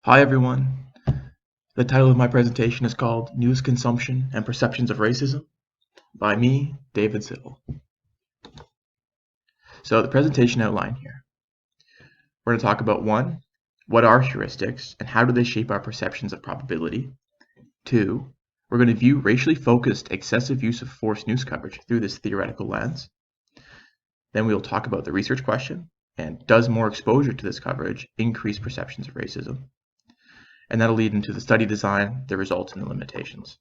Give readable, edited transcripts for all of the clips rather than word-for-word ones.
Hi everyone. The title of my presentation is called News Consumption and Perceptions of Racism by me, David Siddle. So the presentation outline here. We're going to talk about 1, what are heuristics and how do they shape our perceptions of probability? 2, we're going to view racially focused excessive use of force news coverage through this theoretical lens. Then we'll talk about the research question and does more exposure to this coverage increase perceptions of racism? And that'll lead into the study design, the results, and the limitations.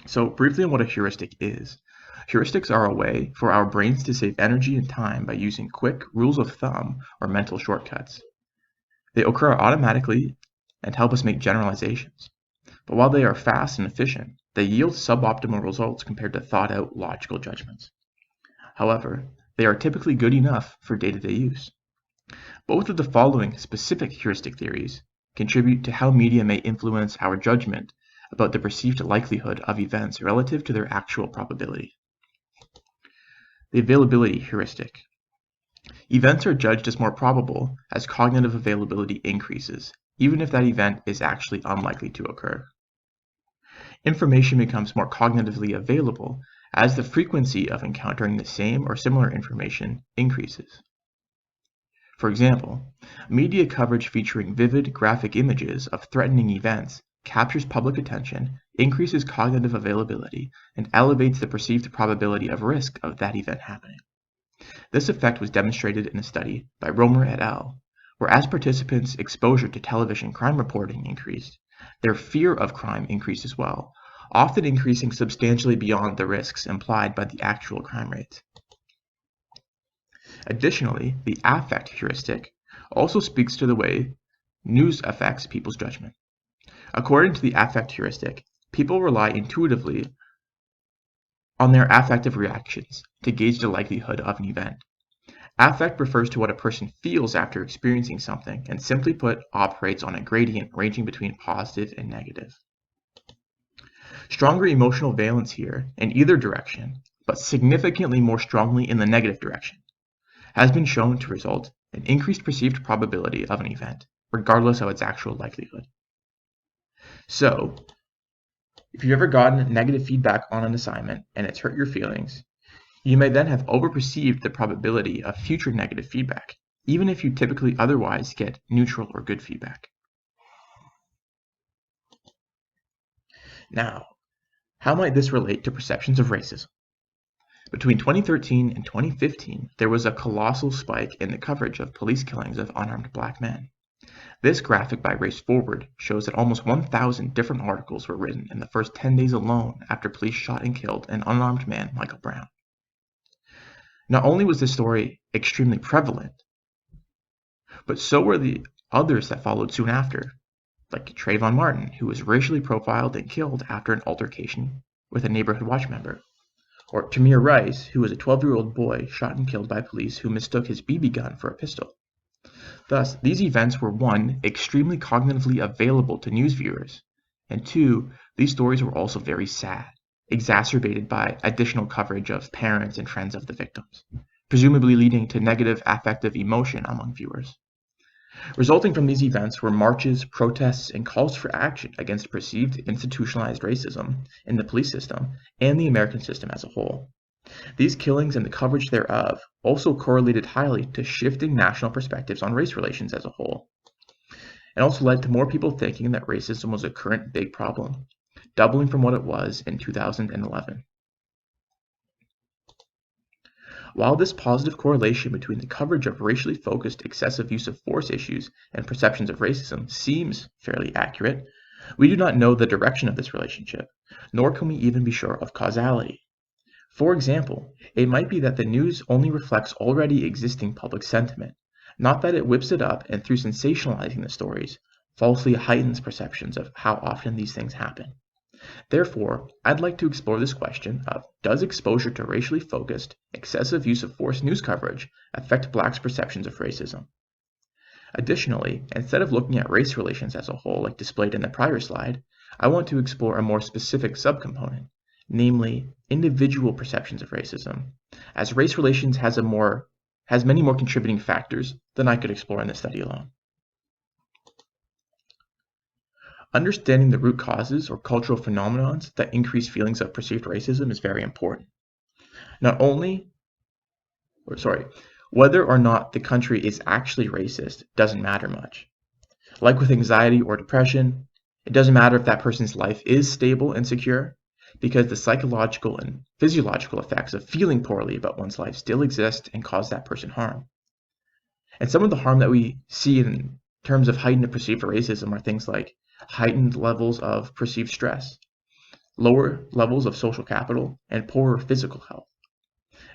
So briefly on what a heuristic is. Heuristics are a way for our brains to save energy and time by using quick rules of thumb or mental shortcuts. They occur automatically and help us make generalizations. But while they are fast and efficient, they yield suboptimal results compared to thought-out logical judgments. However, they are typically good enough for day-to-day use. Both of the following specific heuristic theories contribute to how media may influence our judgment about the perceived likelihood of events relative to their actual probability. The availability heuristic. Events are judged as more probable as cognitive availability increases, even if that event is actually unlikely to occur. Information becomes more cognitively available as the frequency of encountering the same or similar information increases. For example, media coverage featuring vivid graphic images of threatening events captures public attention, increases cognitive availability, and elevates the perceived probability of risk of that event happening. This effect was demonstrated in a study by Romer et al., where as participants' exposure to television crime reporting increased, their fear of crime increased as well, often increasing substantially beyond the risks implied by the actual crime rates. Additionally, the affect heuristic also speaks to the way news affects people's judgment. According to the affect heuristic, people rely intuitively on their affective reactions to gauge the likelihood of an event. Affect refers to what a person feels after experiencing something and simply put operates on a gradient ranging between positive and negative. Stronger emotional valence here in either direction, but significantly more strongly in the negative direction, has been shown to result in increased perceived probability of an event, regardless of its actual likelihood. So, if you've ever gotten negative feedback on an assignment and it's hurt your feelings, you may then have overperceived the probability of future negative feedback, even if you typically otherwise get neutral or good feedback. Now, how might this relate to perceptions of racism? Between 2013 and 2015, there was a colossal spike in the coverage of police killings of unarmed black men. This graphic by Race Forward shows that almost 1,000 different articles were written in the first 10 days alone after police shot and killed an unarmed man, Michael Brown. Not only was this story extremely prevalent, but so were the others that followed soon after, like Trayvon Martin, who was racially profiled and killed after an altercation with a neighborhood watch member. Or Tamir Rice, who was a 12-year-old boy shot and killed by police who mistook his BB gun for a pistol. Thus, these events were 1, extremely cognitively available to news viewers, and 2, these stories were also very sad, exacerbated by additional coverage of parents and friends of the victims, presumably leading to negative affective emotion among viewers. Resulting from these events were marches, protests, and calls for action against perceived institutionalized racism in the police system and the American system as a whole. These killings and the coverage thereof also correlated highly to shifting national perspectives on race relations as a whole, and also led to more people thinking that racism was a current big problem, doubling from what it was in 2011. While this positive correlation between the coverage of racially focused excessive use of force issues and perceptions of racism seems fairly accurate, we do not know the direction of this relationship, nor can we even be sure of causality. For example, it might be that the news only reflects already existing public sentiment, not that it whips it up and through sensationalizing the stories, falsely heightens perceptions of how often these things happen. Therefore, I'd like to explore this question of, does exposure to racially focused, excessive use of force news coverage affect blacks' perceptions of racism? Additionally, instead of looking at race relations as a whole like displayed in the prior slide, I want to explore a more specific subcomponent, namely individual perceptions of racism, as race relations has many more contributing factors than I could explore in this study alone. Understanding the root causes or cultural phenomena that increase feelings of perceived racism is very important. Whether or not the country is actually racist doesn't matter much. Like with anxiety or depression, it doesn't matter if that person's life is stable and secure, because the psychological and physiological effects of feeling poorly about one's life still exist and cause that person harm. And some of the harm that we see in terms of heightened perceived racism are things like heightened levels of perceived stress, lower levels of social capital, and poorer physical health.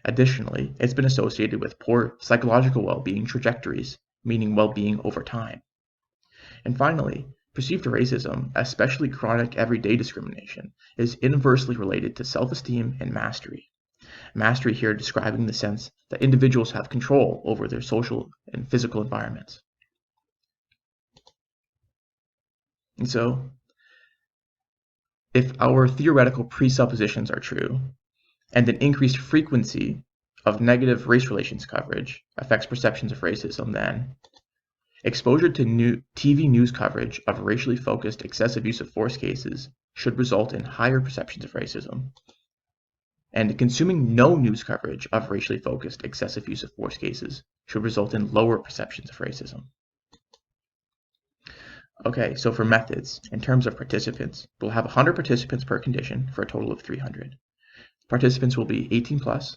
Additionally, it's been associated with poor psychological well-being trajectories, meaning well-being over time. And finally, perceived racism, especially chronic everyday discrimination, is inversely related to self-esteem and mastery. Mastery here describing the sense that individuals have control over their social and physical environments. And so, if our theoretical presuppositions are true, and an increased frequency of negative race relations coverage affects perceptions of racism, then exposure to TV news coverage of racially focused excessive use of force cases should result in higher perceptions of racism. And consuming no news coverage of racially focused excessive use of force cases should result in lower perceptions of racism. Okay, so for methods, in terms of participants, we'll have 100 participants per condition for a total of 300. Participants will be 18 plus.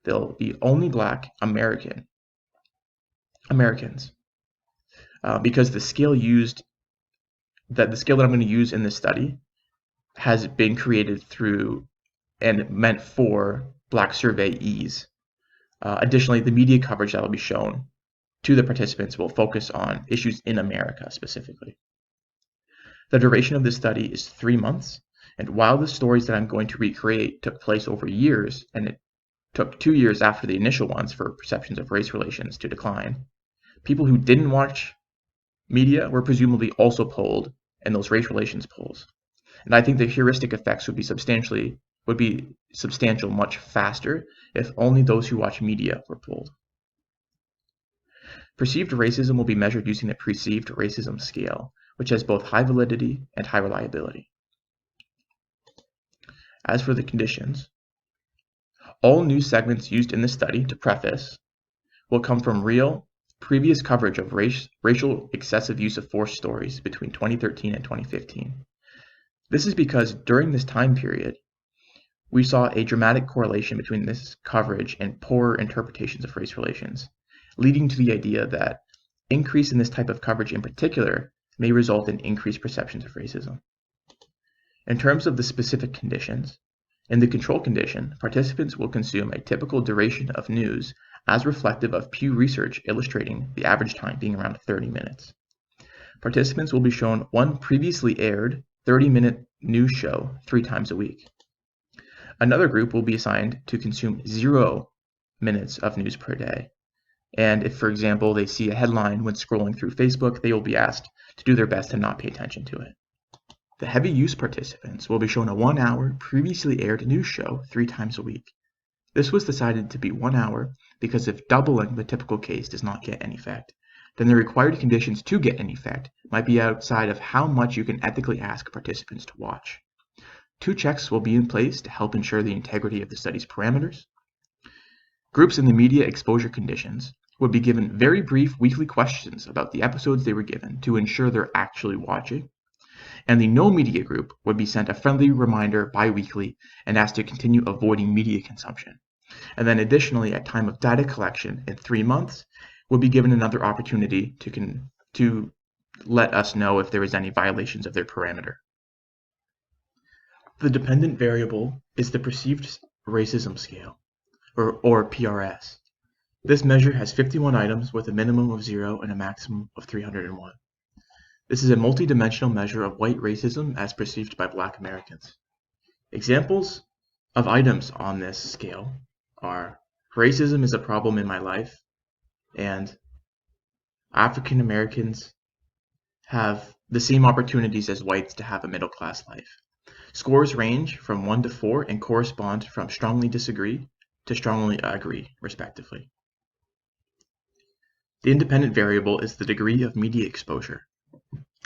They'll be only Black Americans, because the scale that I'm going to use in this study has been created through and meant for Black surveyees. Additionally, the media coverage that will be shown to the participants will focus on issues in America specifically. The duration of this study is 3 months, and while the stories that I'm going to recreate took place over years, and it took 2 years after the initial ones for perceptions of race relations to decline, people who didn't watch media were presumably also polled in those race relations polls. And I think the heuristic effects would be substantial much faster if only those who watch media were polled. Perceived racism will be measured using the Perceived Racism Scale, which has both high validity and high reliability. As for the conditions, all news segments used in this study to preface will come from real, previous coverage of racial excessive use of force stories between 2013 and 2015. This is because during this time period, we saw a dramatic correlation between this coverage and poorer interpretations of race relations, leading to the idea that increase in this type of coverage in particular may result in increased perceptions of racism. In terms of the specific conditions, in the control condition, participants will consume a typical duration of news as reflective of Pew Research, illustrating the average time being around 30 minutes. Participants will be shown one previously aired 30-minute news show 3 times a week. Another group will be assigned to consume 0 minutes of news per day. And if, for example, they see a headline when scrolling through Facebook, they will be asked to do their best to not pay attention to it. The heavy use participants will be shown a 1-hour previously aired news show 3 times a week. This was decided to be 1 hour because if doubling the typical case does not get any effect, then the required conditions to get any effect might be outside of how much you can ethically ask participants to watch. 2 checks will be in place to help ensure the integrity of the study's parameters. Groups in the media exposure conditions would be given very brief weekly questions about the episodes they were given to ensure they're actually watching. And the no media group would be sent a friendly reminder bi-weekly and asked to continue avoiding media consumption. And then additionally, at time of data collection in 3 months, would be given another opportunity to let us know if there was any violations of their parameter. The dependent variable is the Perceived Racism Scale, or PRS. This measure has 51 items with a minimum of 0 and a maximum of 301. This is a multi-dimensional measure of white racism as perceived by Black Americans. Examples of items on this scale are racism is a problem in my life, and African Americans have the same opportunities as whites to have a middle-class life. Scores range from 1 to 4 and correspond from strongly disagree to strongly agree, respectively. The independent variable is the degree of media exposure.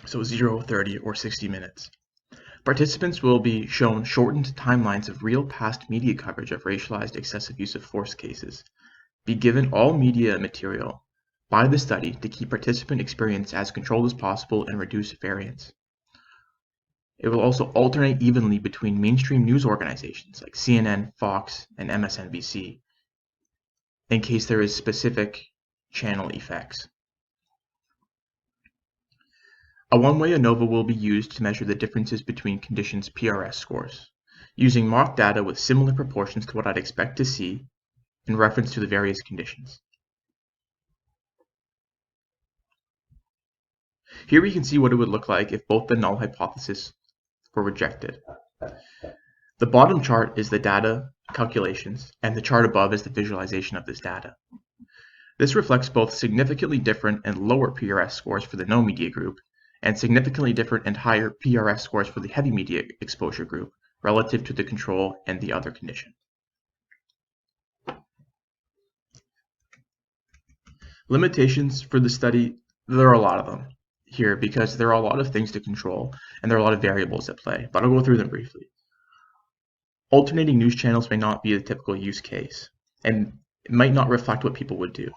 so 0, 30, or 60 minutes. Participants will be shown shortened timelines of real past media coverage of racialized excessive use of force cases, be given all media material by the study to keep participant experience as controlled as possible and reduce variance. It will also alternate evenly between mainstream news organizations like CNN, Fox, and MSNBC in case there is specific channel effects. A one-way ANOVA will be used to measure the differences between conditions' PRS scores, using mock data with similar proportions to what I'd expect to see in reference to the various conditions. Here we can see what it would look like if both the null hypothesis were rejected. The bottom chart is the data calculations, and the chart above is the visualization of this data. This reflects both significantly different and lower PRS scores for the no media group, and significantly different and higher PRS scores for the heavy media exposure group relative to the control and the other condition. Limitations for the study, there are a lot of them here because there are a lot of things to control and there are a lot of variables at play, but I'll go through them briefly. Alternating news channels may not be the typical use case, and it might not reflect what people would do.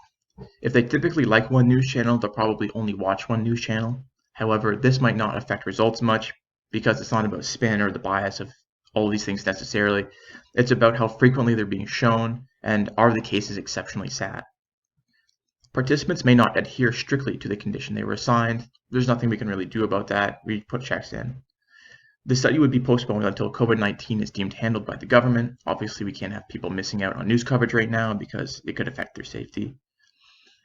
If they typically like one news channel, they'll probably only watch one news channel. However, this might not affect results much because it's not about spin or the bias of all of these things necessarily. It's about how frequently they're being shown and are the cases exceptionally sad. Participants may not adhere strictly to the condition they were assigned. There's nothing we can really do about that. We put checks in. The study would be postponed until COVID-19 is deemed handled by the government. Obviously, we can't have people missing out on news coverage right now because it could affect their safety.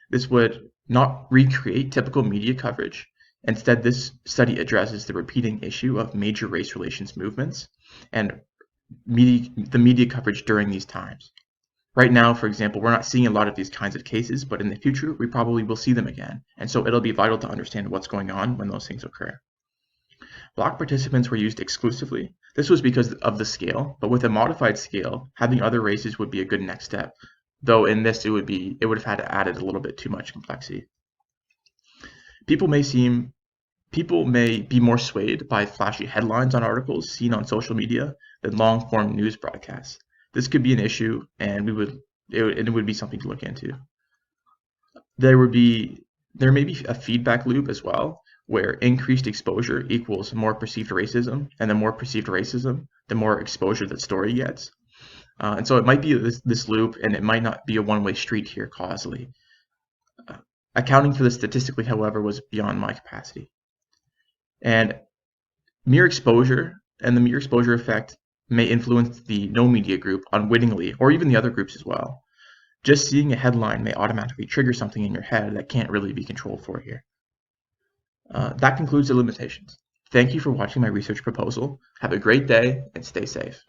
This would not recreate typical media coverage. Instead, this study addresses the repeating issue of major race relations movements and the media coverage during these times. Right now, for example, we're not seeing a lot of these kinds of cases, but in the future, we probably will see them again. And so it'll be vital to understand what's going on when those things occur. Block participants were used exclusively. This was because of the scale, but with a modified scale, having other races would be a good next step. Though in this, it would have had to added a little bit too much complexity. People may be more swayed by flashy headlines on articles seen on social media than long-form news broadcasts. This could be an issue, and it would be something to look into. There may be a feedback loop as well, where increased exposure equals more perceived racism, and the more perceived racism, the more exposure that story gets. And so it might be this loop, and it might not be a one-way street here causally. Accounting for this statistically, however, was beyond my capacity. And mere exposure and the mere exposure effect may influence the no media group unwittingly, or even the other groups as well. Just seeing a headline may automatically trigger something in your head that can't really be controlled for here. That concludes the limitations. Thank you for watching my research proposal. Have a great day and stay safe.